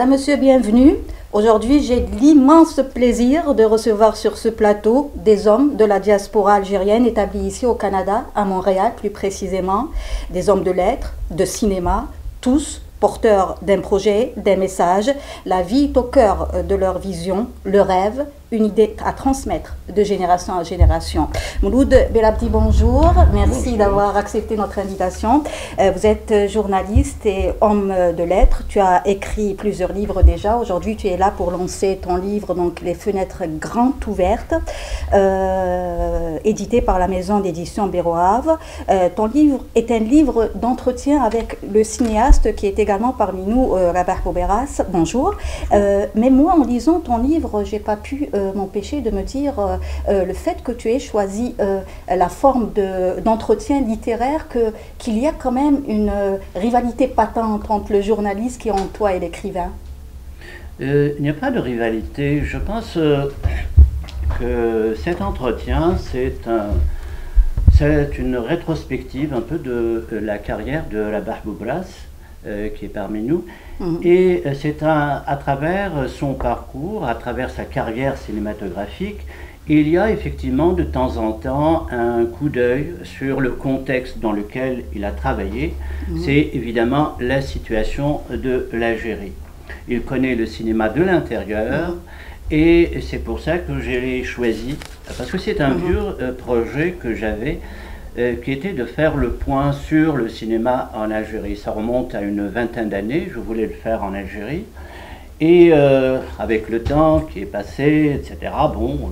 Madame, Monsieur, bienvenue. Aujourd'hui, j'ai l'immense plaisir de recevoir sur ce plateau des hommes de la diaspora algérienne établis ici au Canada, à Montréal plus précisément, des hommes de lettres, de cinéma, tous porteurs d'un projet, d'un message. La vie est au cœur de leur vision, le rêve, une idée à transmettre de génération en génération. Mouloud Belabdi, bonjour. Merci d'avoir accepté notre invitation. Vous êtes journaliste et homme de lettres. Tu as écrit plusieurs livres déjà. Aujourd'hui, tu es là pour lancer ton livre, donc Les Fenêtres Grandes Ouvertes, édité par la maison d'édition Béroave. Ton livre est un livre d'entretien avec le cinéaste qui est également parmi nous, Rabah Bouberas. Bonjour. Mais moi, en lisant ton livre, j'ai pas pu m'empêcher de me dire le fait que tu aies choisi la forme d'entretien littéraire, qu'il y a quand même une rivalité patente entre le journaliste qui est en toi et l'écrivain. Il n'y a pas de rivalité. Je pense que cet entretien, c'est une rétrospective un peu de la carrière de Rabah Bouberas, qui est parmi nous. Et c'est à travers son parcours, à travers sa carrière cinématographique, il y a effectivement de temps en temps un coup d'œil sur le contexte dans lequel il a travaillé. C'est évidemment la situation de l'Algérie. Il connaît le cinéma de l'intérieur et c'est pour ça que je l'ai choisi, parce que c'est un vieux projet que j'avais, qui était de faire le point sur le cinéma en Algérie. Ça remonte à une vingtaine d'années, je voulais le faire en Algérie. Et avec le temps qui est passé, etc., bon,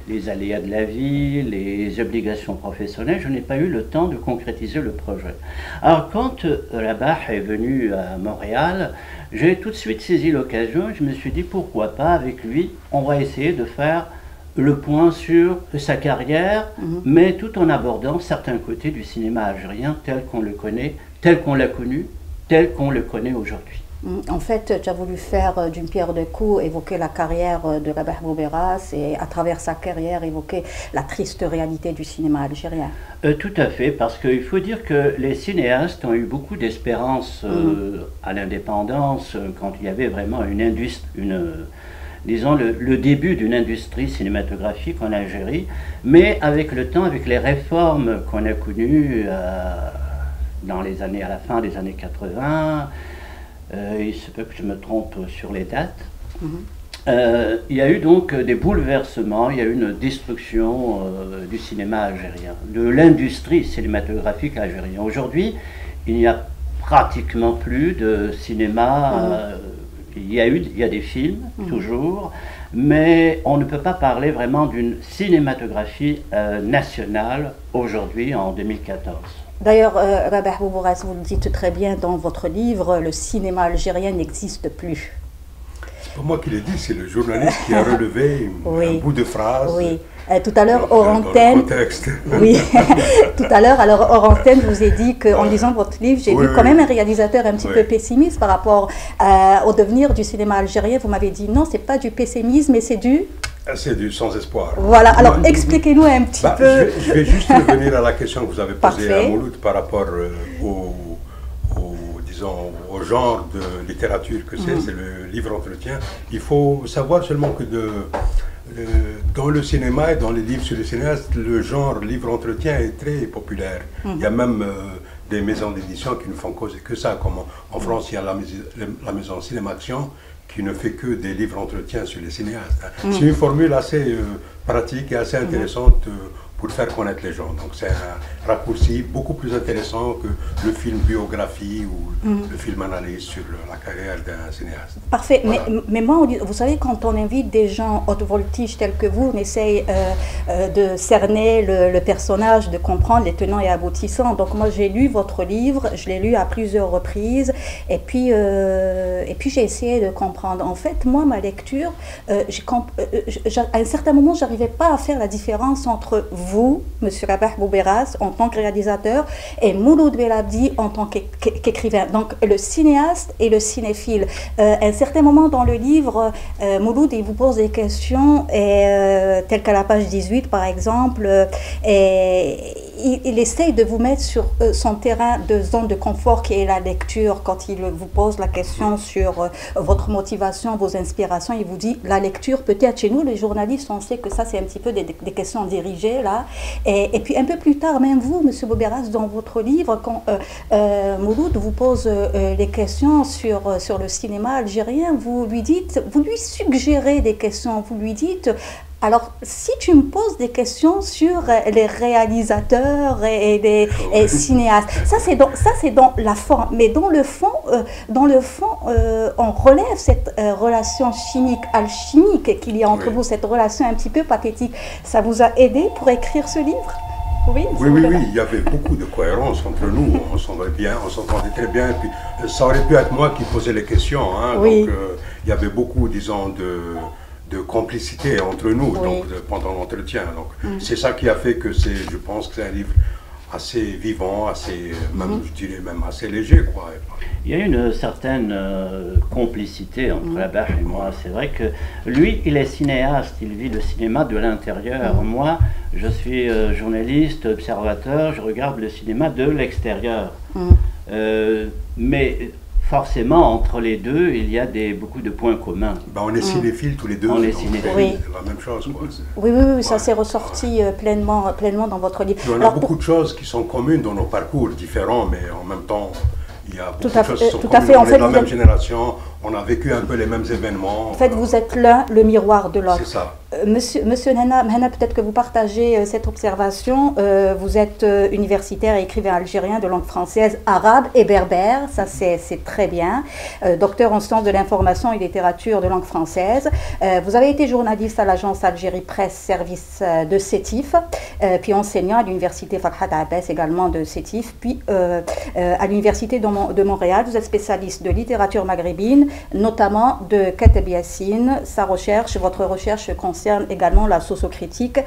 les aléas de la vie, les obligations professionnelles, je n'ai pas eu le temps de concrétiser le projet. Alors quand Rabah est venu à Montréal, j'ai tout de suite saisi l'occasion, je me suis dit pourquoi pas avec lui, on va essayer de faire le point sur sa carrière, mais tout en abordant certains côtés du cinéma algérien tel qu'on le connaît, tel qu'on l'a connu, tel qu'on le connaît aujourd'hui. En fait, tu as voulu faire d'une pierre deux coups, évoquer la carrière de Rabah Bouberas et à travers sa carrière évoquer la triste réalité du cinéma algérien. Tout à fait, parce qu'il faut dire que les cinéastes ont eu beaucoup d'espérance à l'indépendance, quand il y avait vraiment une industrie, disons, le début d'une industrie cinématographique en Algérie, mais avec le temps, avec les réformes qu'on a connues dans les années, à la fin des années 80, il se peut que je me trompe sur les dates, il y a eu donc des bouleversements, il y a eu une destruction du cinéma algérien, de l'industrie cinématographique algérienne. Aujourd'hui, il n'y a pratiquement plus de cinéma. Il y a des films, toujours, mais on ne peut pas parler vraiment d'une cinématographie nationale aujourd'hui, en 2014. D'ailleurs, Rabah Bouberas, vous le dites très bien dans votre livre, le cinéma algérien n'existe plus. C'est pas moi qui l'ai dit, c'est le journaliste qui a relevé un bout de phrase. Oui. Tout à l'heure, hors antenne, oui. Tout à l'heure, alors hors antenne, je vous ai dit qu'en lisant votre livre, j'ai vu quand même un réalisateur un petit peu pessimiste par rapport au devenir du cinéma algérien. Vous m'avez dit non, c'est pas du pessimisme, mais c'est du... C'est du sans-espoir. Voilà, alors expliquez-nous un petit peu. Je vais juste revenir à la question que vous avez posée à Mouloud par rapport disons, au genre de littérature que c'est le livre-entretien. Il faut savoir seulement que dans le cinéma et dans les livres sur les cinéastes, le genre livre-entretien est très populaire. Il y a même des maisons d'édition qui ne font que ça, comme en France, il y a la maison Cinémaction, qui ne fait que des livres-entretiens sur les cinéastes. C'est une formule assez pratique et assez intéressante pour faire connaître les gens. Donc c'est un raccourci beaucoup plus intéressant que le film biographie ou le film analyse sur la carrière d'un cinéaste. Parfait, voilà. mais moi, vous savez, quand on invite des gens haute voltige tels que vous, on essaye de cerner le personnage, de comprendre les tenants et aboutissants. Donc moi, j'ai lu votre livre, je l'ai lu à plusieurs reprises, et puis j'ai essayé de comprendre. En fait, moi, ma lecture, à un certain moment, je n'arrivais pas à faire la différence entre vous, M. Rabah Bouberas, en tant que réalisateur, et Mouloud Belabdi en tant qu'écrivain. Donc, le cinéaste et le cinéphile. À un certain moment dans le livre, Mouloud, il vous pose des questions, telles qu'à la page 18, par exemple, et il essaye de vous mettre sur son terrain de zone de confort qui est la lecture. Quand il vous pose la question sur votre motivation, vos inspirations, il vous dit la lecture. Peut-être chez nous, les journalistes, on sait que ça, c'est un petit peu des questions dirigées, là. Et puis un peu plus tard, même vous, M. Bouberas, dans votre livre, quand Mouloud vous pose les questions sur le cinéma algérien, vous lui suggérez des questions, vous lui dites... Alors, si tu me poses des questions sur les réalisateurs et les cinéastes, ça c'est dans la forme, mais dans le fond, on relève cette relation alchimique qu'il y a entre vous, cette relation un petit peu pathétique. Ça vous a aidé pour écrire ce livre? Oui, oui, il y avait beaucoup de cohérence entre nous, on s'entendait très bien, et puis ça aurait pu être moi qui posais les questions, hein, oui. Donc il y avait beaucoup, disons, de complicité entre nous, oui. Donc, pendant l'entretien. Donc c'est ça qui a fait que je pense que c'est un livre assez vivant, assez, même, je dirais même assez léger, quoi. Il y a une certaine complicité entre Labach et moi. C'est vrai que lui, il est cinéaste, il vit le cinéma de l'intérieur. Moi, je suis journaliste, observateur, je regarde le cinéma de l'extérieur. Mais forcément, entre les deux, il y a beaucoup de points communs. Ben, on est cinéphiles tous les deux. On est cinéphiles. Oui. C'est la même chose, quoi. Oui, ça s'est ressorti pleinement dans votre livre. Il y a beaucoup de choses qui sont communes dans nos parcours différents, mais en même temps, il y a beaucoup de choses qui sont communes. On est de la même génération, on a vécu un peu les mêmes événements. En fait, vous êtes l'un, le miroir de l'autre. C'est ça. Monsieur Mhenna, peut-être que vous partagez cette observation. Vous êtes universitaire et écrivain algérien de langue française, arabe et berbère. Ça, c'est très bien. Docteur en sciences de l'information et littérature de langue française. Vous avez été journaliste à l'agence Algérie Presse, service de Sétif, puis enseignant à l'université Farhat Abbas, également de Sétif, puis à l'université de Montréal. Vous êtes spécialiste de littérature maghrébine, notamment de Kateb Yassine. Votre recherche concerne également la sociocritique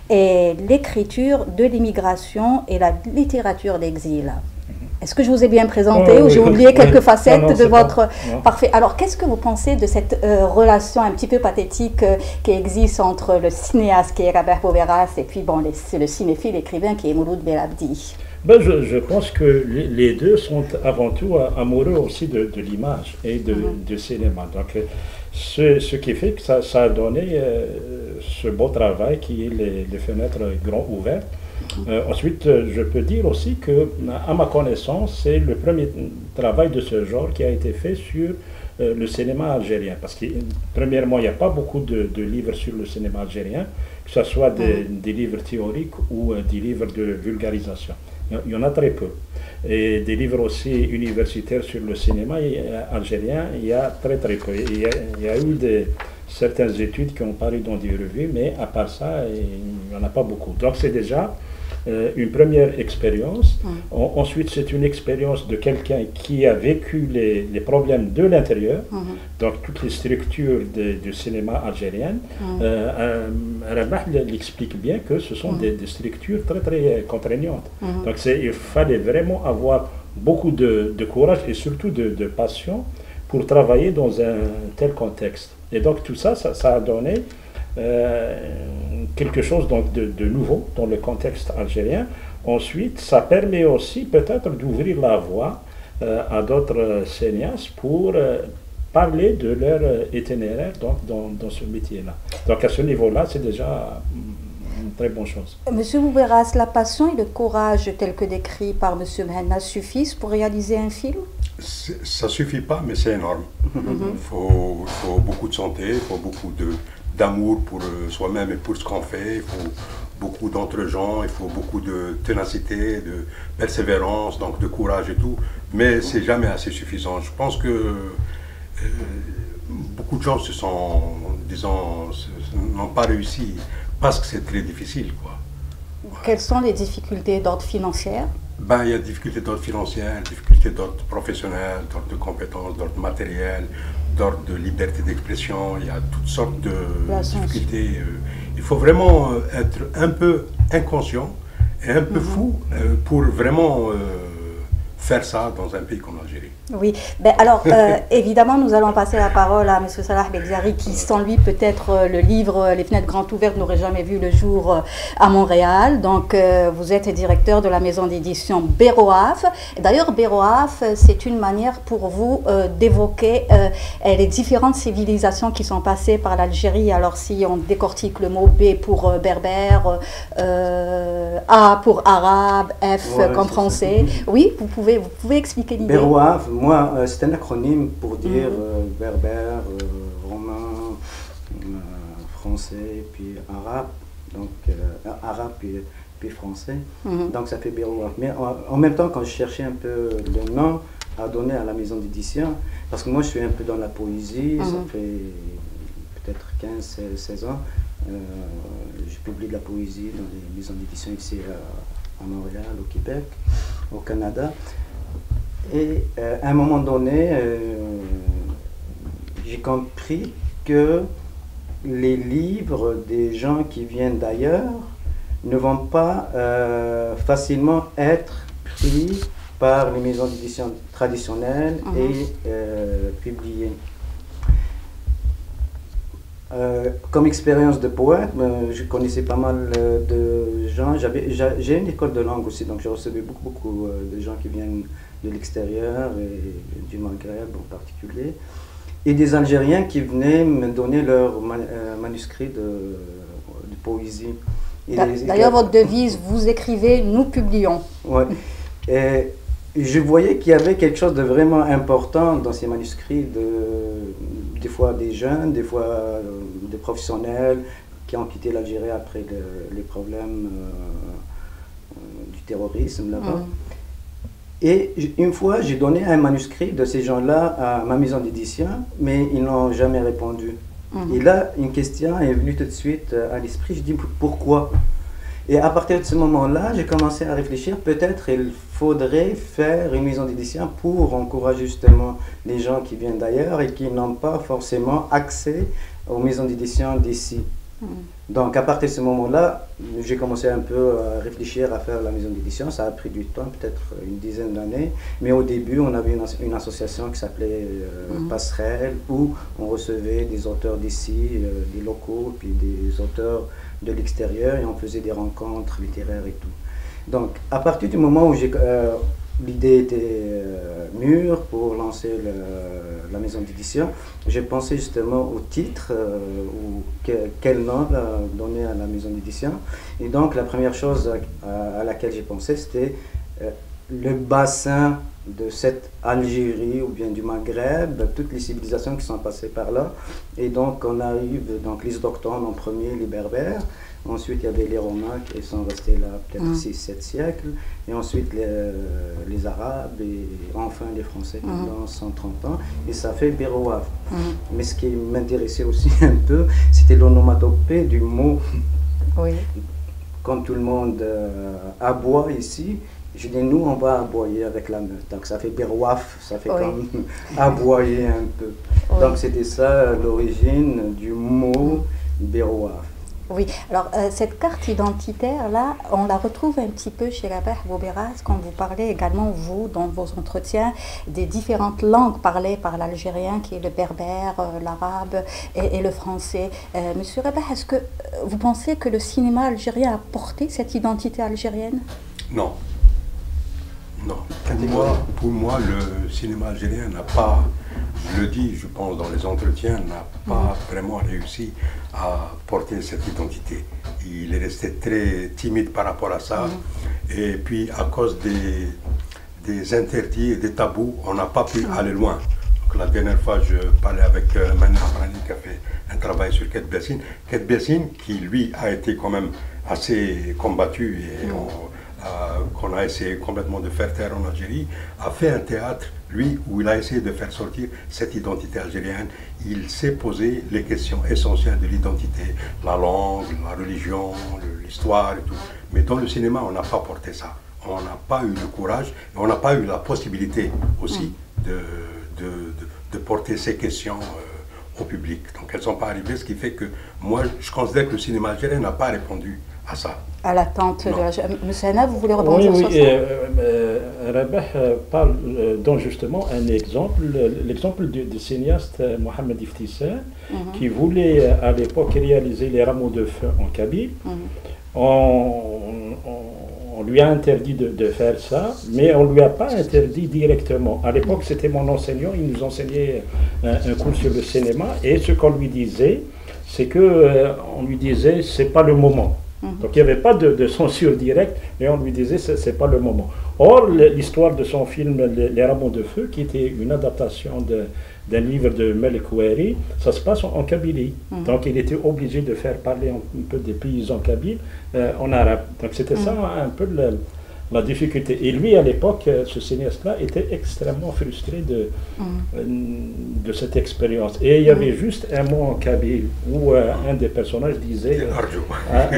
et l'écriture de l'immigration et la littérature d'exil. Est-ce que je vous ai bien présenté ou j'ai oublié quelques facettes de votre... Parfait. Alors, qu'est-ce que vous pensez de cette relation un petit peu pathétique qui existe entre le cinéaste qui est Rabah Bouberas et puis bon, le cinéphile écrivain qui est Mouloud Belabdi? Ben, je pense que les deux sont avant tout amoureux aussi de l'image et du cinéma. Donc, ce qui fait que ça a donné ce beau travail qui est les fenêtres grand ouvertes. Ensuite, je peux dire aussi que, à ma connaissance, c'est le premier travail de ce genre qui a été fait sur le cinéma algérien. Parce que, premièrement, il n'y a pas beaucoup de livres sur le cinéma algérien, que ce soit des livres théoriques ou des livres de vulgarisation. Il y en a très peu. Et des livres aussi universitaires sur le cinéma algérien, il y a très peu. Il y a eu certaines études qui ont paru dans des revues, mais à part ça, il n'y en a pas beaucoup. Donc c'est déjà une première expérience. Ensuite, c'est une expérience de quelqu'un qui a vécu les problèmes de l'intérieur, donc toutes les structures du cinéma algérien. Rabah l'explique bien que ce sont des structures très, très contraignantes. Donc il fallait vraiment avoir beaucoup de courage et surtout de passion pour travailler dans un tel contexte. Et donc tout ça a donné quelque chose donc de nouveau dans le contexte algérien. Ensuite, ça permet aussi peut-être d'ouvrir la voie à d'autres cinéastes pour parler de leur itinéraire donc, dans ce métier-là. Donc à ce niveau-là, c'est déjà une très bonne chose. Monsieur Bouberas, la passion et le courage tel que décrit par Monsieur Mhenna suffisent pour réaliser un film? Ça ne suffit pas, mais c'est énorme. Il faut beaucoup de santé, il faut beaucoup d'amour pour soi-même et pour ce qu'on fait, il faut beaucoup d'entre-gens, il faut beaucoup de ténacité, de persévérance, donc de courage et tout, mais c'est jamais assez suffisant. Je pense que beaucoup de gens n'ont pas réussi parce que c'est très difficile, quoi. Quelles sont les difficultés d'ordre financier? Ben, il y a des difficultés d'ordre financier, des difficultés d'ordre professionnel, d'ordre de compétences, d'ordre matériel, d'ordre de liberté d'expression. Il y a toutes sortes de difficultés. Il faut vraiment être un peu inconscient et un peu fou pour vraiment faire ça dans un pays comme l'Algérie. Oui, ben alors évidemment nous allons passer la parole à M. Salah Belziari qui sans lui peut-être le livre Les fenêtres grandes ouvertes n'aurait jamais vu le jour à Montréal. Donc vous êtes directeur de la maison d'édition Beroaf. D'ailleurs Beroaf c'est une manière pour vous d'évoquer les différentes civilisations qui sont passées par l'Algérie. Alors si on décortique le mot B pour berbère, A pour arabe, F comme français, oui vous pouvez expliquer l'idée. Beroaf, moi, c'est un acronyme pour dire berbère, romain, français, puis arabe, donc arabe puis français, donc ça fait Beroaf. Mais en même temps, quand je cherchais un peu le nom à donner à la maison d'édition, parce que moi je suis un peu dans la poésie, ça fait peut-être 15-16 ans, je publie de la poésie dans les maisons d'édition ici à Montréal, au Québec, au Canada. Et à un moment donné, j'ai compris que les livres des gens qui viennent d'ailleurs ne vont pas facilement être pris par les maisons d'édition traditionnelles et publiés. Comme expérience de poète, je connaissais pas mal de gens. J'ai une école de langue aussi, donc je recevais beaucoup de gens qui viennent de l'extérieur et du Maghreb en particulier, et des Algériens qui venaient me donner leurs manuscrits de poésie. D'ailleurs, votre devise, vous écrivez, nous publions. Oui. Et je voyais qu'il y avait quelque chose de vraiment important dans ces manuscrits, des fois des jeunes, des fois des professionnels qui ont quitté l'Algérie après les problèmes du terrorisme là-bas. Et une fois, j'ai donné un manuscrit de ces gens-là à ma maison d'édition, mais ils n'ont jamais répondu. Et là, une question est venue tout de suite à l'esprit, je dis pourquoi? Et à partir de ce moment-là, j'ai commencé à réfléchir, peut-être il faudrait faire une maison d'édition pour encourager justement les gens qui viennent d'ailleurs et qui n'ont pas forcément accès aux maisons d'édition d'ici. Donc à partir de ce moment-là, j'ai commencé un peu à réfléchir à faire la maison d'édition. Ça a pris du temps, peut-être une dizaine d'années. Mais au début, on avait une association qui s'appelait Passerelle, où on recevait des auteurs d'ici, des locaux, puis des auteurs de l'extérieur, et on faisait des rencontres littéraires et tout. Donc à partir du moment où l'idée était mûre pour lancer la maison d'édition, j'ai pensé justement au titre, ou quel nom donner à la maison d'édition. Et donc la première chose à laquelle j'ai pensé, c'était le bassin de cette Algérie ou bien du Maghreb, toutes les civilisations qui sont passées par là. Et donc on arrive, donc les autochtones en premier, les berbères. Ensuite, il y avait les Romains qui sont restés là peut-être 6-7 siècles. Et ensuite, les Arabes et enfin les Français pendant 130 ans. Et ça fait Beroaf. Mais ce qui m'intéressait aussi un peu, c'était l'onomatopée du mot. Oui. Comme tout le monde aboie ici, je dis nous, on va aboyer avec la meute. Donc ça fait Beroaf, ça fait comme aboyer un peu. Donc c'était ça l'origine du mot Beroaf. Oui, alors cette carte identitaire-là, on la retrouve un petit peu chez Rabah Bouberaz quand vous parlez également, vous, dans vos entretiens, des différentes langues parlées par l'algérien, qui est le berbère, l'arabe et le français. Monsieur Rabah, est-ce que vous pensez que le cinéma algérien a porté cette identité algérienne? Non. Non. Pour moi, le cinéma algérien n'a pas, je le dis, je pense, dans les entretiens, n'a pas vraiment réussi à porter cette identité. Il est resté très timide par rapport à ça. Et puis, à cause des interdits et des tabous, on n'a pas pu aller loin. Donc, la dernière fois, je parlais avec Manan Amrani qui a fait un travail sur Ked Biassine. Ked Biassine, qui lui a été quand même assez combattu et qu'on a essayé complètement de faire taire en Algérie, a fait un théâtre, lui, où il a essayé de faire sortir cette identité algérienne. Il s'est posé les questions essentielles de l'identité, la langue, la religion, l'histoire et tout. Mais dans le cinéma, on n'a pas porté ça. On n'a pas eu le courage, et on n'a pas eu la possibilité aussi de porter ces questions au public. Donc elles ne sont pas arrivées, ce qui fait que moi, je considère que le cinéma algérien n'a pas répondu à ça. À l'attente de Non. Monsieur Hanna, vous voulez rebondir Oui, sur oui, ça? Rabah parle, donne justement un exemple, l'exemple du cinéaste Mohamed Iftissar, qui voulait à l'époque réaliser les rameaux de feu en Kabylie. On lui a interdit de faire ça, mais on ne lui a pas interdit directement. À l'époque, c'était mon enseignant, il nous enseignait un cours sur le cinéma, et ce qu'on lui disait, c'est que on lui disait, c'est pas le moment. Donc il n'y avait pas de censure directe, mais on lui disait, c'est pas le moment. Or, l'histoire de son film Les Rameaux de Feu, qui était une adaptation d'un livre de Malik Ouari, ça se passe en Kabylie. Donc il était obligé de faire parler un peu des paysans kabyles en arabe. Donc c'était ça un peu la difficulté. Et lui, à l'époque, ce cinéaste-là était extrêmement frustré de cette expérience. Et il y avait juste un mot en kabyle où un des personnages disait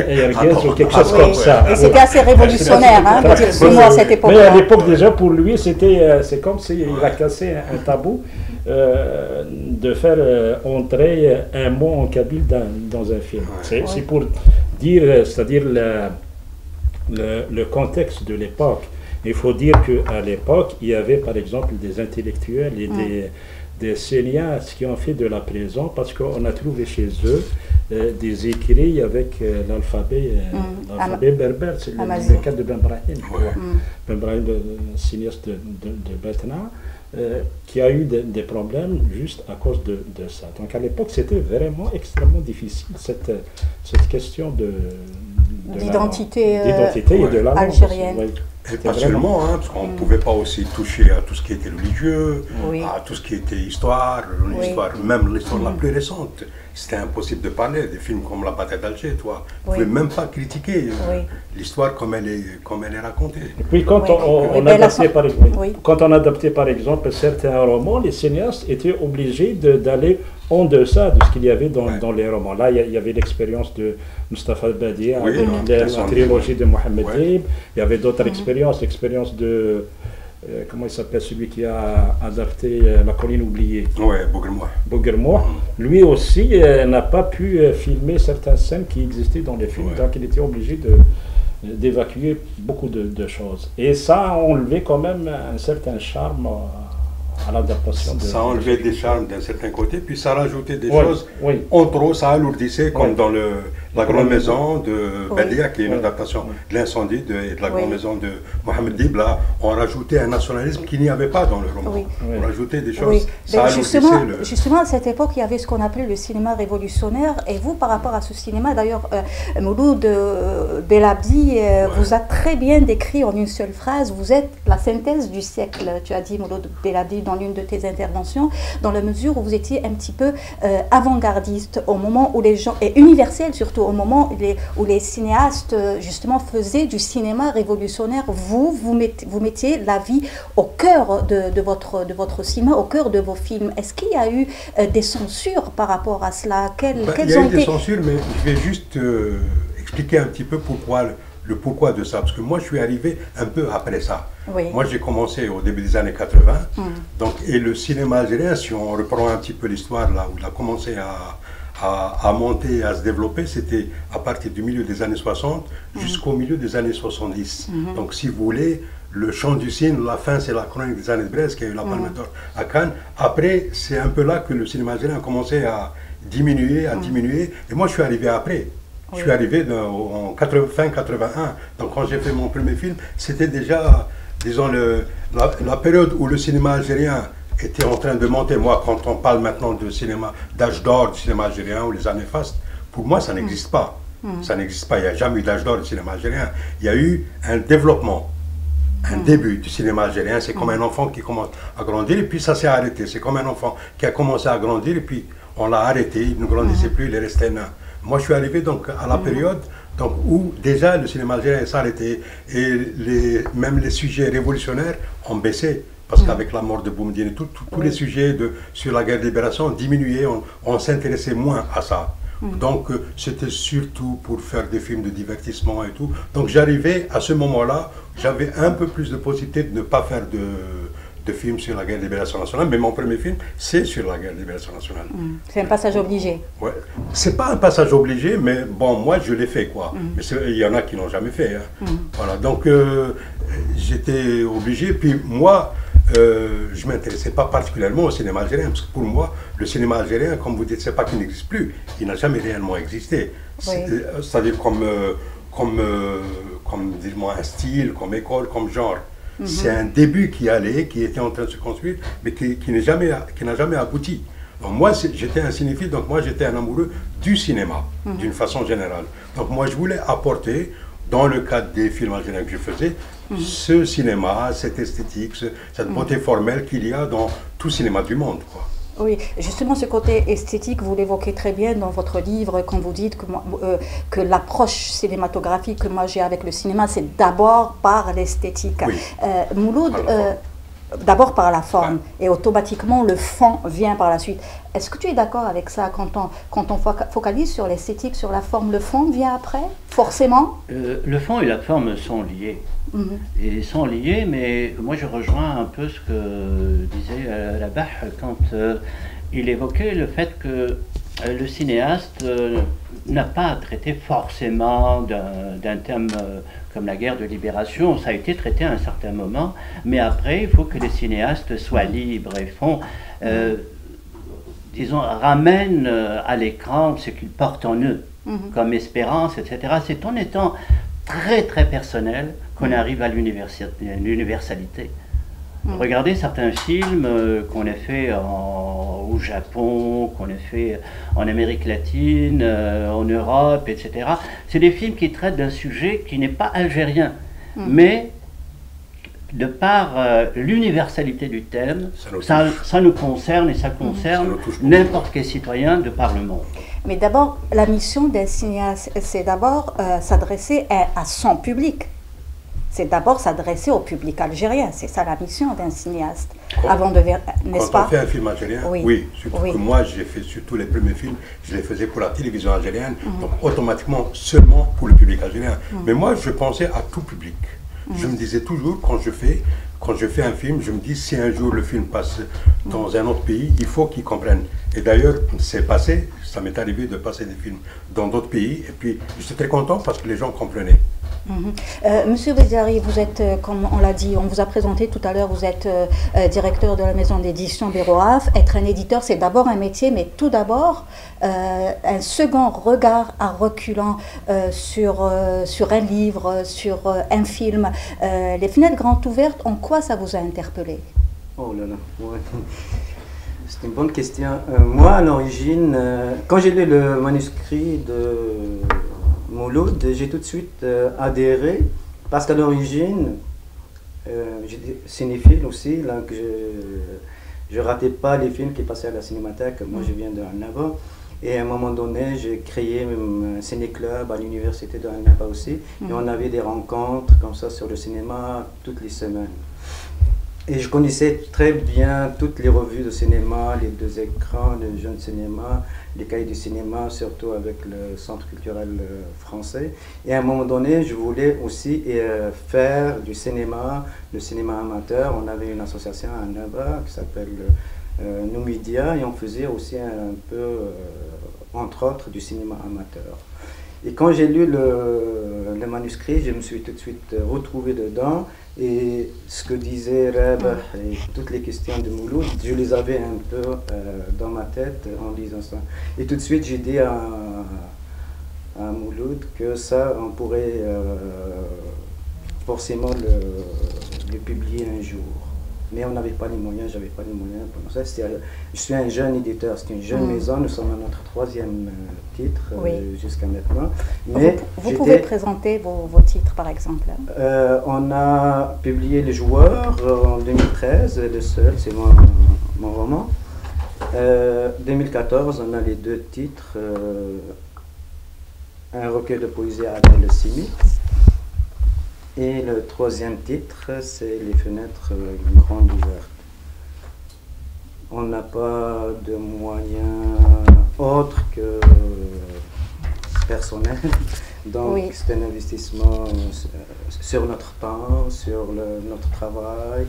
Erguez ou quelque chose comme ça. Et c'était assez révolutionnaire, hein, de dire ce mot à cette époque. Mais à l'époque, déjà, pour lui, c'est comme s'il a cassé un tabou de faire entrer un mot en kabyle dans un film. C'est pour dire, c'est-à-dire le contexte de l'époque. Il faut dire qu'à l'époque, il y avait par exemple des intellectuels et des cinéastes qui ont fait de la prison parce qu'on a trouvé chez eux des écrits avec l'alphabet berbère. C'est le cas de Ben Brahim. Ben Brahim, le cinéaste de Batna, qui a eu des problèmes juste à cause de ça. Donc à l'époque, c'était vraiment extrêmement difficile cette question d'identité et de la algérienne. langue. Et pas seulement, hein, parce qu'on ne pouvait pas aussi toucher à tout ce qui était religieux, à tout ce qui était histoire, même l'histoire la plus récente. C'était impossible de parler. Des films comme La bataille d'Alger, toi, vous ne pouvez même pas critiquer l'histoire comme elle est racontée. Et puis quand on adaptait par exemple certains romans, les cinéastes étaient obligés d'aller en deçà de ce qu'il y avait dans les romans. Là, il y avait l'expérience de Mustafa Badi, la trilogie de Mohamed Dib. Il y avait d'autres expériences, l'expérience de comment il s'appelle, celui qui a adapté La colline oubliée. Oui, Bouguermois. Lui aussi n'a pas pu filmer certaines scènes qui existaient dans les films, donc il était obligé d'évacuer beaucoup de choses. Et ça a enlevé quand même un certain charme à l'adaptation. Ça a enlevé des charmes d'un certain côté, puis ça rajoutait des choses. Entre autres, ça alourdissait, comme dans La Grande Maison de Badia, qui est une adaptation de l'incendie de La Grande Maison de Mohamed Dib. Là, on rajoutait un nationalisme qu'il n'y avait pas dans le roman. On rajoutait des choses. Ça justement, à cette époque, il y avait ce qu'on appelait le cinéma révolutionnaire. Et vous, par rapport à ce cinéma, d'ailleurs, Mouloud Belabdi vous a très bien décrit en une seule phrase. Vous êtes la synthèse du siècle, tu as dit, Mouloud Belabdi, dans l'une de tes interventions, dans la mesure où vous étiez un petit peu avant-gardiste au moment où les gens, et universel surtout, au moment où les cinéastes justement faisaient du cinéma révolutionnaire. Vous mettiez la vie au cœur de votre cinéma, au cœur de vos films. Est-ce qu'il y a eu des censures par rapport à cela? Il y a eu des censures, mais je vais juste expliquer un petit peu le pourquoi de ça, parce que moi je suis arrivé un peu après ça. Moi j'ai commencé au début des années 80, donc, et le cinéma algérien, si on reprend un petit peu l'histoire là où il a commencé à monter, à se développer, c'était à partir du milieu des années 60 jusqu'au milieu des années 70. Donc si vous voulez, le chant du cygne, la fin c'est la chronique des années de Brest qui a eu la Palme d'Or à Cannes. Après, c'est un peu là que le cinéma algérien a commencé à diminuer, et moi je suis arrivé après. Je suis arrivé en fin 81, donc quand j'ai fait mon premier film, c'était déjà, disons, la période où le cinéma algérien était en train de monter. Moi, quand on parle maintenant de cinéma, d'âge d'or du cinéma algérien ou les années fastes, pour moi, ça n'existe pas. Ça n'existe pas, il n'y a jamais eu d'âge d'or du cinéma algérien. Il y a eu un développement, un début du cinéma algérien. C'est comme un enfant qui commence à grandir et puis ça s'est arrêté. C'est comme un enfant qui a commencé à grandir et puis on l'a arrêté, il ne grandissait plus, il est resté nain. Moi, je suis arrivé donc à la période où déjà le cinéma algérien s'arrêtait et même les sujets révolutionnaires ont baissé. Parce qu'avec la mort de Boumediene et tous les sujets sur la guerre de libération ont diminué, on s'intéressait moins à ça. Donc c'était surtout pour faire des films de divertissement et tout. Donc j'arrivais à ce moment-là, j'avais un peu plus de possibilité de ne pas faire de films sur la guerre de libération nationale, mais mon premier film, c'est sur la guerre de libération nationale. C'est un passage obligé. Ouais. C'est pas un passage obligé, mais bon, moi je l'ai fait, quoi. Mais il y en a qui l'ont jamais fait. Hein. Voilà, donc j'étais obligé. Puis moi, je ne m'intéressais pas particulièrement au cinéma algérien, parce que pour moi, le cinéma algérien, comme vous dites, c'est pas qu'il n'existe plus, il n'a jamais réellement existé. Oui. C'est-à-dire comme dis-moi, un style, comme école, comme genre. C'est un début qui était en train de se construire, mais qui n'a jamais abouti. Donc moi, j'étais un cinéphile, donc moi j'étais un amoureux du cinéma, d'une façon générale. Donc moi je voulais apporter, dans le cadre des films algériens que je faisais, ce cinéma, cette esthétique, cette beauté formelle qu'il y a dans tout cinéma du monde, quoi. Oui, justement, ce côté esthétique, vous l'évoquez très bien dans votre livre, quand vous dites que l'approche cinématographique que moi j'ai avec le cinéma, c'est d'abord par l'esthétique. Oui. Mouloud, d'abord par la forme, et automatiquement le fond vient par la suite. Est-ce que tu es d'accord avec ça quand on focalise sur l'esthétique, sur la forme, le fond vient après, forcément? Le fond et la forme sont liés. Ils sont liés, mais moi je rejoins un peu ce que disait Labah quand il évoquait le fait que le cinéaste n'a pas traité forcément d'un thème comme la guerre de libération. Ça a été traité à un certain moment, mais après il faut que les cinéastes soient libres et font, disons, ramènent à l'écran ce qu'ils portent en eux, comme espérance, etc. C'est en étant très très personnel qu'on arrive à l'universalité. Regardez certains films qu'on a fait au Japon, qu'on a fait en Amérique latine, en Europe, etc. C'est des films qui traitent d'un sujet qui n'est pas algérien, mais de par l'universalité du thème, ça nous concerne et ça concerne n'importe quel citoyen de par le monde. Mais d'abord, la mission d'un cinéaste, c'est d'abord s'adresser à son public. C'est d'abord s'adresser au public algérien. C'est ça la mission d'un cinéaste. N'est-ce pas? Quand on fait un film algérien, oui, surtout que moi, j'ai fait surtout les premiers films, je les faisais pour la télévision algérienne, donc automatiquement seulement pour le public algérien. Mais moi, je pensais à tout public. Je me disais toujours, quand je fais un film, je me dis, si un jour le film passe dans un autre pays, il faut qu'ils comprennent. Et d'ailleurs, c'est passé, ça m'est arrivé de passer des films dans d'autres pays, et puis j'étais très content parce que les gens comprenaient. Monsieur Bézari, vous êtes, comme on l'a dit, on vous a présenté tout à l'heure, vous êtes directeur de la maison d'édition Béroaf. Être un éditeur, c'est d'abord un métier, mais tout d'abord, un second regard à reculant sur un livre, sur un film. Les fenêtres grandes ouvertes, en quoi ça vous a interpellé? Oh là là, ouais. C'est une bonne question. Moi, à l'origine, quand j'ai lu le manuscrit de Mouloud, j'ai tout de suite adhéré, parce qu'à l'origine, j'étais cinéphile aussi, là, que je ratais pas les films qui passaient à la cinémathèque. Moi, je viens de Annaba, et à un moment donné, j'ai créé un ciné-club à l'université de Annaba aussi, et on avait des rencontres comme ça sur le cinéma toutes les semaines. Et je connaissais très bien toutes les revues de cinéma, les deux écrans, le jeune cinéma, les cahiers du cinéma, surtout avec le Centre culturel français. Et à un moment donné, je voulais aussi faire du cinéma, le cinéma amateur. On avait une association à Annaba qui s'appelle Numidia, et on faisait aussi un peu, entre autres, du cinéma amateur. Et quand j'ai lu le manuscrit, je me suis tout de suite retrouvé dedans. Et ce que disait Reb et toutes les questions de Mouloud, je les avais un peu dans ma tête en lisant ça. Et tout de suite, j'ai dit à Mouloud que ça, on pourrait forcément le publier un jour. Mais on n'avait pas les moyens, j'avais pas les moyens pour ça. Je suis un jeune éditeur, c'est une jeune maison, nous sommes à notre 3e titre jusqu'à maintenant. Mais vous pouvez présenter vos titres par exemple. On a publié Les Joueurs en 2013, le seul, c'est mon roman. 2014, on a les 2 titres, un recueil de poésie à le Simi. Et le 3e titre, c'est Les fenêtres grandes ouvertes. On n'a pas de moyens autres que personnels, donc c'est un investissement sur notre temps, sur notre travail,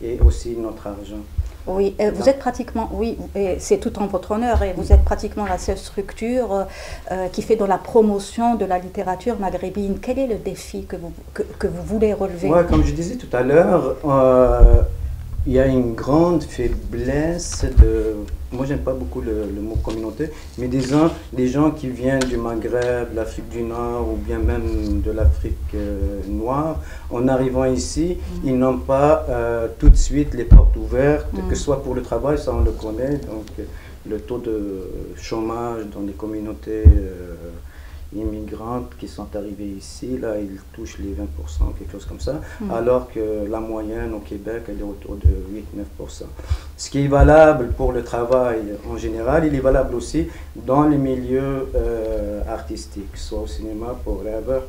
et aussi notre argent. Oui, vous êtes pratiquement, oui, c'est tout en votre honneur, et vous êtes pratiquement la seule structure qui fait de la promotion de la littérature maghrébine. Quel est le défi que vous voulez relever? Ouais, comme je disais tout à l'heure, il y a une grande faiblesse de... Moi, j'aime pas beaucoup le mot communauté, mais disons, des gens qui viennent du Maghreb, l'Afrique du Nord ou bien même de l'Afrique noire, en arrivant ici, ils n'ont pas tout de suite les portes ouvertes, que ce soit pour le travail, ça on le connaît, donc le taux de chômage dans les communautés immigrantes qui sont arrivées ici, là, ils touchent les 20%, quelque chose comme ça, alors que la moyenne au Québec, elle est autour de 8-9%. Ce qui est valable pour le travail en général, il est valable aussi dans les milieux artistiques, soit au cinéma, pour Reber.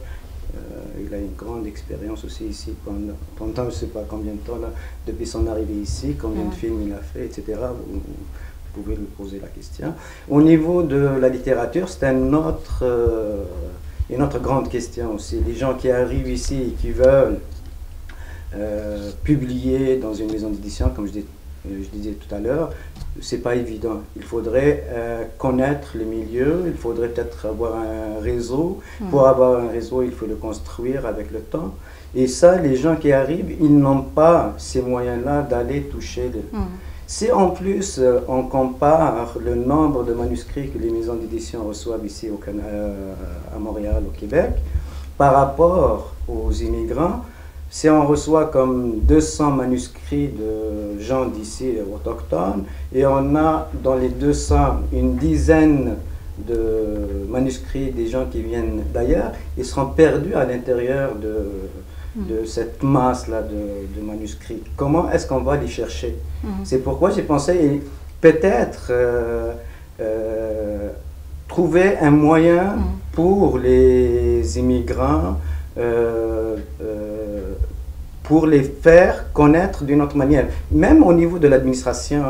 Il a une grande expérience aussi ici pendant je ne sais pas combien de temps, là, depuis son arrivée ici, combien de films il a fait, etc. Vous pouvez lui poser la question. Au niveau de la littérature, c'est une autre grande question aussi. Les gens qui arrivent ici et qui veulent publier dans une maison d'édition, comme je disais tout à l'heure, c'est pas évident. Il faudrait connaître les milieux, il faudrait peut-être avoir un réseau. Pour avoir un réseau, il faut le construire avec le temps. Et ça, les gens qui arrivent, ils n'ont pas ces moyens-là d'aller toucher les... Si en plus on compare le nombre de manuscrits que les maisons d'édition reçoivent ici à Montréal, au Québec, par rapport aux immigrants, si on reçoit comme 200 manuscrits de gens d'ici autochtones, et on a dans les 200 une dizaine de manuscrits des gens qui viennent d'ailleurs, ils seront perdus à l'intérieur de cette masse-là de manuscrits. Comment est-ce qu'on va les chercher? C'est pourquoi j'ai pensé peut-être trouver un moyen pour les immigrants, pour les faire connaître d'une autre manière. Même au niveau de l'administration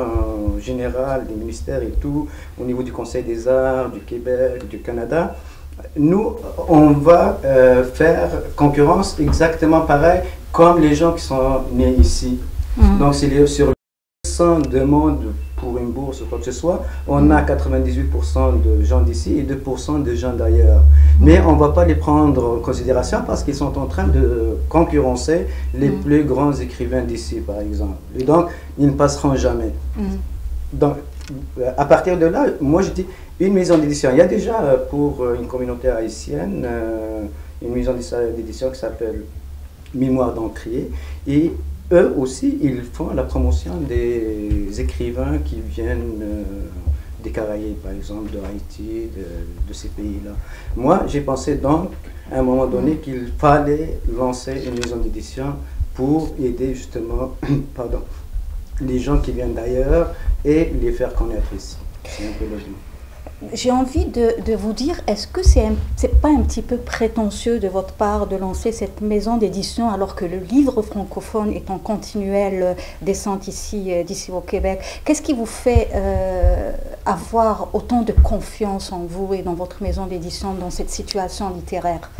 générale, des ministères et tout, au niveau du Conseil des arts, du Québec, du Canada, nous, on va faire concurrence exactement pareil comme les gens qui sont nés ici. Donc, sur 100 demandes pour une bourse ou quoi que ce soit, on a 98% de gens d'ici et 2% de gens d'ailleurs. Mais on ne va pas les prendre en considération parce qu'ils sont en train de concurrencer les plus grands écrivains d'ici, par exemple. Et donc, ils ne passeront jamais. Donc, à partir de là, moi je dis une maison d'édition. Il y a déjà pour une communauté haïtienne une maison d'édition qui s'appelle Mémoire d'Encrier. Et eux aussi, ils font la promotion des écrivains qui viennent des Caraïbes, par exemple, de Haïti, de ces pays-là. Moi, j'ai pensé donc, à un moment donné, qu'il fallait lancer une maison d'édition pour aider justement pardon, les gens qui viennent d'ailleurs et les faire connaître ici. C'est un peu logique. J'ai envie de vous dire, est-ce que c'est pas un petit peu prétentieux de votre part de lancer cette maison d'édition alors que le livre francophone est en continuelle descente d'ici au Québec? Qu'est-ce qui vous fait avoir autant de confiance en vous et dans votre maison d'édition dans cette situation littéraire?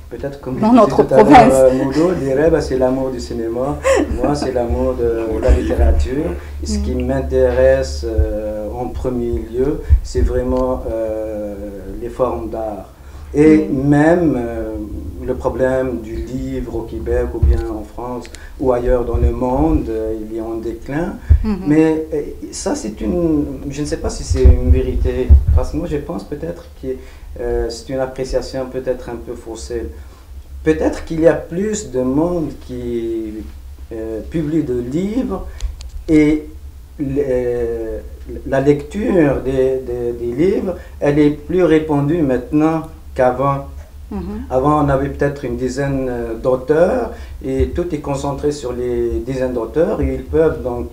Peut-être comme dans notre province. Modo, dirait, c'est l'amour du cinéma, moi c'est l'amour de la littérature. Et ce qui m'intéresse en premier lieu, c'est vraiment les formes d'art. Et même le problème du livre au Québec ou bien en France ou ailleurs dans le monde, il est en déclin. Mais ça c'est je ne sais pas si c'est une vérité, parce que moi je pense peut-être que c'est une appréciation peut-être un peu faussée. Peut-être qu'il y a plus de monde qui publie de livres et la lecture des livres, elle est plus répandue maintenant qu'avant. Avant, on avait peut-être une dizaine d'auteurs et tout est concentré sur les dizaines d'auteurs et ils peuvent donc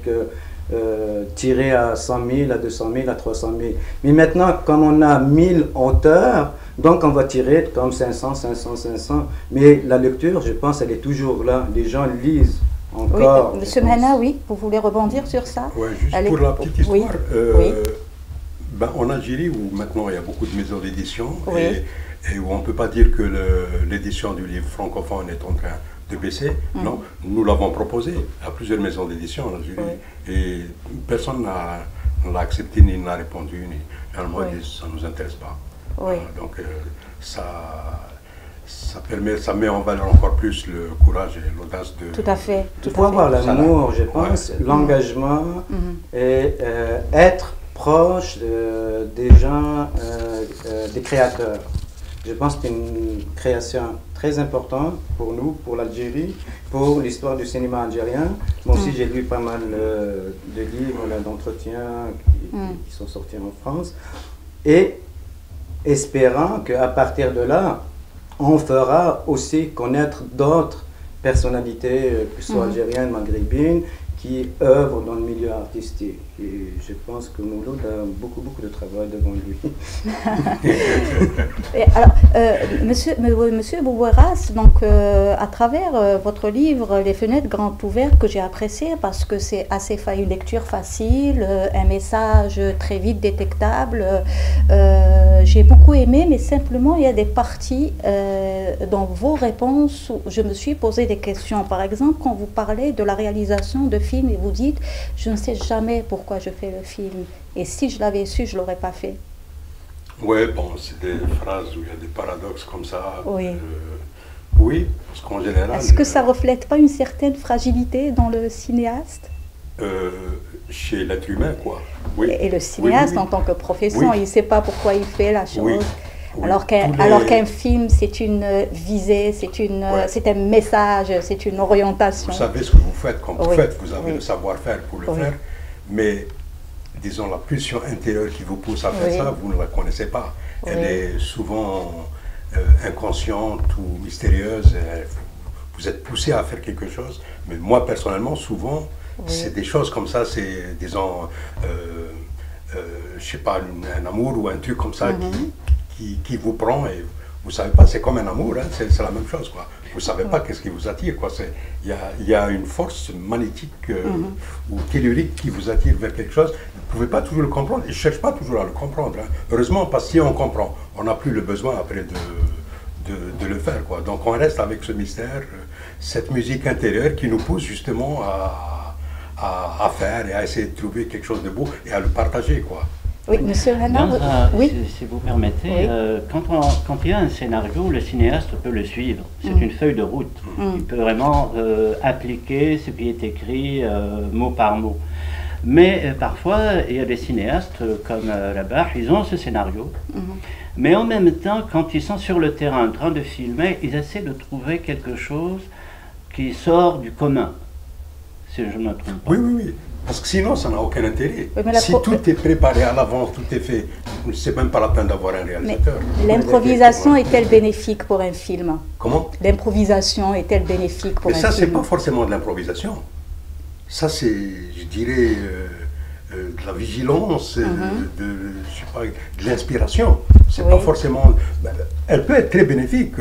tirer à 100 000, à 200 000, à 300 000. Mais maintenant, comme on a 1000 auteurs, donc on va tirer comme 500, 500, 500. Mais la lecture, je pense, elle est toujours là. Les gens lisent encore. Oui, Monsieur Mena, oui, vous voulez rebondir sur ça? Oui, juste pour la petite histoire. Ben, en Algérie, où maintenant il y a beaucoup de maisons d'édition, et où on ne peut pas dire que l'édition du livre francophone est en train de baisser. Non, nous l'avons proposé à plusieurs maisons d'édition en Algérie. Et personne n'a accepté, ni n'a répondu, ni moi, ça ne nous intéresse pas. Donc ça met en valeur encore plus le courage et l'audace de... Tout à fait. Il faut avoir l'amour, je pense, l'engagement et être proche des gens, des créateurs. Je pense que c'est une création très importante pour nous, pour l'Algérie, pour l'histoire du cinéma algérien. Moi aussi, j'ai lu pas mal de livres, d'entretiens qui sont sortis en France. Et espérant qu'à partir de là, on fera aussi connaître d'autres personnalités, que ce soit algériennes, maghrébines, qui œuvrent dans le milieu artistique. Et je pense que Mouloud a beaucoup de travail devant lui. Et alors, Monsieur Bououeras, donc à travers votre livre Les fenêtres grandes ouvertes, que j'ai apprécié parce que c'est une lecture facile, un message très vite détectable, j'ai beaucoup aimé, mais simplement il y a des parties dans vos réponses où je me suis posé des questions. Par exemple, quand vous parlez de la réalisation de films et vous dites « je ne sais jamais pourquoi je fais le film et si je l'avais su, je ne l'aurais pas fait ». Ouais, bon, c'est des phrases où il y a des paradoxes comme ça. Oui. Oui, parce qu'en général... Est-ce que ça ne reflète pas une certaine fragilité dans le cinéaste? Chez l'être humain, quoi. Oui. Et le cinéaste, en tant que profession, il ne sait pas pourquoi il fait la chose. Alors qu'un film, c'est une visée, c'est un message, c'est une orientation. Vous savez ce que vous faites quand vous faites, vous avez le savoir-faire pour le faire, mais disons la pulsion intérieure qui vous pousse à faire ça, vous ne la connaissez pas. Elle est souvent inconsciente ou mystérieuse, vous êtes poussé à faire quelque chose, mais moi personnellement, souvent, c'est des choses comme ça, c'est disons, je sais pas, un amour ou un truc comme ça qui vous prend et vous ne savez pas, c'est comme un amour, hein, c'est la même chose, quoi. Vous ne savez pas qu'est-ce qui vous attire, quoi. Il y a une force magnétique ou tellurique qui vous attire vers quelque chose. Vous ne pouvez pas toujours le comprendre, et je ne cherche pas toujours à le comprendre. Hein. Heureusement, parce que si on comprend, on n'a plus le besoin après de le faire, quoi. Donc on reste avec ce mystère, cette musique intérieure qui nous pousse justement à faire et à essayer de trouver quelque chose de beau et à le partager, quoi. Oui, Monsieur Hanna, si vous permettez, quand il y a un scénario, le cinéaste peut le suivre. C'est une feuille de route. Il peut vraiment appliquer ce qui est écrit mot par mot. Mais parfois, il y a des cinéastes comme là-bas, ils ont ce scénario. Mais en même temps, quand ils sont sur le terrain en train de filmer, ils essaient de trouver quelque chose qui sort du commun. Si je ne me trompe pas. Oui. Parce que sinon, ça n'a aucun intérêt. Si tout est préparé à l'avance, tout est fait, c'est même pas la peine d'avoir un réalisateur. L'improvisation est-elle bénéfique pour un film? Comment? L'improvisation est-elle bénéfique pour un film? Mais ça, c'est pas forcément de l'improvisation. Ça, c'est, je dirais, de la vigilance, je sais pas, de l'inspiration. C'est pas forcément... elle peut être très bénéfique,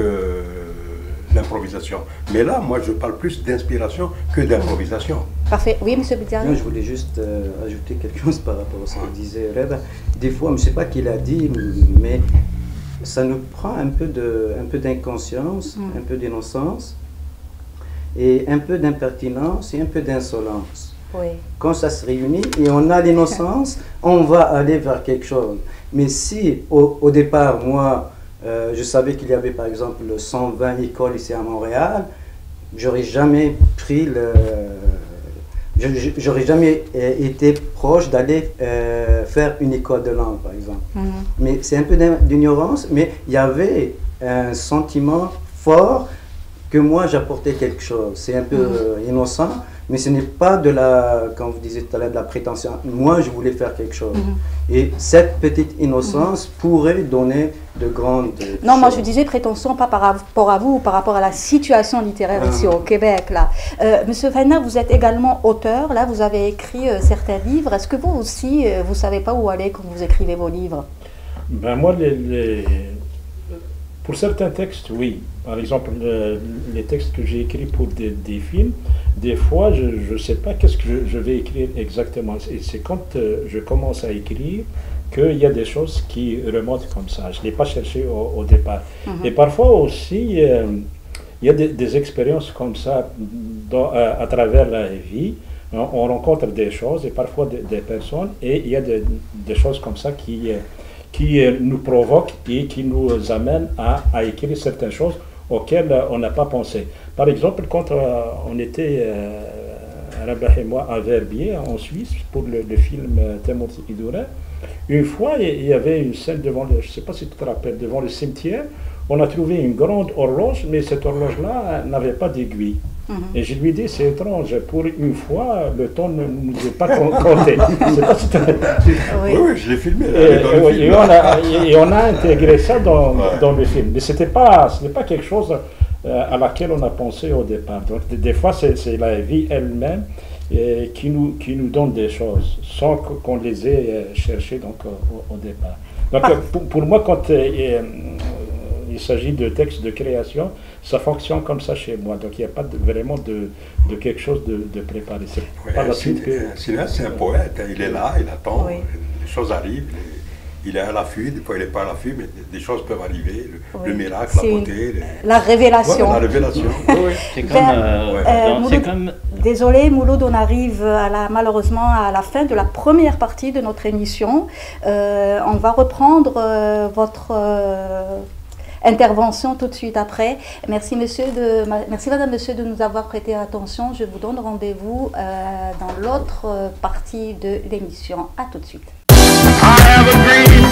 l'improvisation. Mais là, moi, je parle plus d'inspiration que d'improvisation. Parfait. Oui, M. Bidiani. Je voulais juste ajouter quelque chose par rapport à ce que disait Reda. Des fois, je ne sais pas qui l'a dit, mais ça nous prend un peu d'inconscience, un peu d'innocence, et un peu d'impertinence et un peu d'insolence. Quand ça se réunit et on a l'innocence, on va aller vers quelque chose. Mais si, au départ, moi, je savais qu'il y avait par exemple 120 écoles ici à Montréal, j'aurais jamais pris j'aurais jamais été proche d'aller faire une école de langue, par exemple. Mais c'est un peu d'ignorance, mais il y avait un sentiment fort que moi j'apportais quelque chose. C'est un peu innocent, mais ce n'est pas de la, comme vous disiez tout à l'heure, de la prétention. Moi, je voulais faire quelque chose. Et cette petite innocence pourrait donner de grandes Non, moi je disais prétention, pas par rapport à vous, par rapport à la situation littéraire ici au Québec. Là. Monsieur Hanna, vous êtes également auteur, là, vous avez écrit certains livres. Est-ce que vous aussi, vous ne savez pas où aller quand vous écrivez vos livres? Ben moi, pour certains textes, oui. Par exemple, les textes que j'ai écrits pour des films, des fois, je ne sais pas qu'est-ce que je vais écrire exactement. Et c'est quand je commence à écrire qu'il y a des choses qui remontent comme ça. Je ne l'ai pas cherché au départ. Et parfois aussi, il y a des expériences comme ça à travers la vie. On rencontre des choses et parfois des personnes, et il y a des choses comme ça qui nous provoquent et qui nous amènent à écrire certaines choses auxquelles on n'a pas pensé. Par exemple, quand on était, Rabah et moi, à Verbier, en Suisse, pour le film Temur Idouret, une fois, il y avait une scène devant je ne sais pas si tu te rappelles, devant le cimetière. On a trouvé une grande horloge, mais cette horloge-là n'avait pas d'aiguille. Et je lui ai dit, c'est étrange, pour une fois, le temps ne nous est pas compté. Oui, je l'ai filmé. Et on a intégré ça dans le film. Mais ce n'est pas quelque chose à laquelle on a pensé au départ. Donc, des fois, c'est la vie elle-même qui nous donne des choses, sans qu'on les ait cherchées donc, au départ. Donc, pour moi, quand il s'agit de textes de création, ça fonctionne comme ça chez moi. Donc il n'y a pas vraiment de quelque chose de préparé. C'est pas la suite que... Un cinéaste, c'est un poète. Il est là, il attend, les choses arrivent. Il est à l'affût, des fois il n'est pas à l'affût, mais des choses peuvent arriver. Le miracle, la beauté. La révélation. Ouais, la révélation. C'est comme... Désolé Mouloud, on arrive malheureusement à la fin de la première partie de notre émission. On va reprendre votre... intervention tout de suite après. Merci madame, monsieur de nous avoir prêté attention. Je vous donne rendez-vous dans l'autre partie de l'émission. À tout de suite. I have a dream.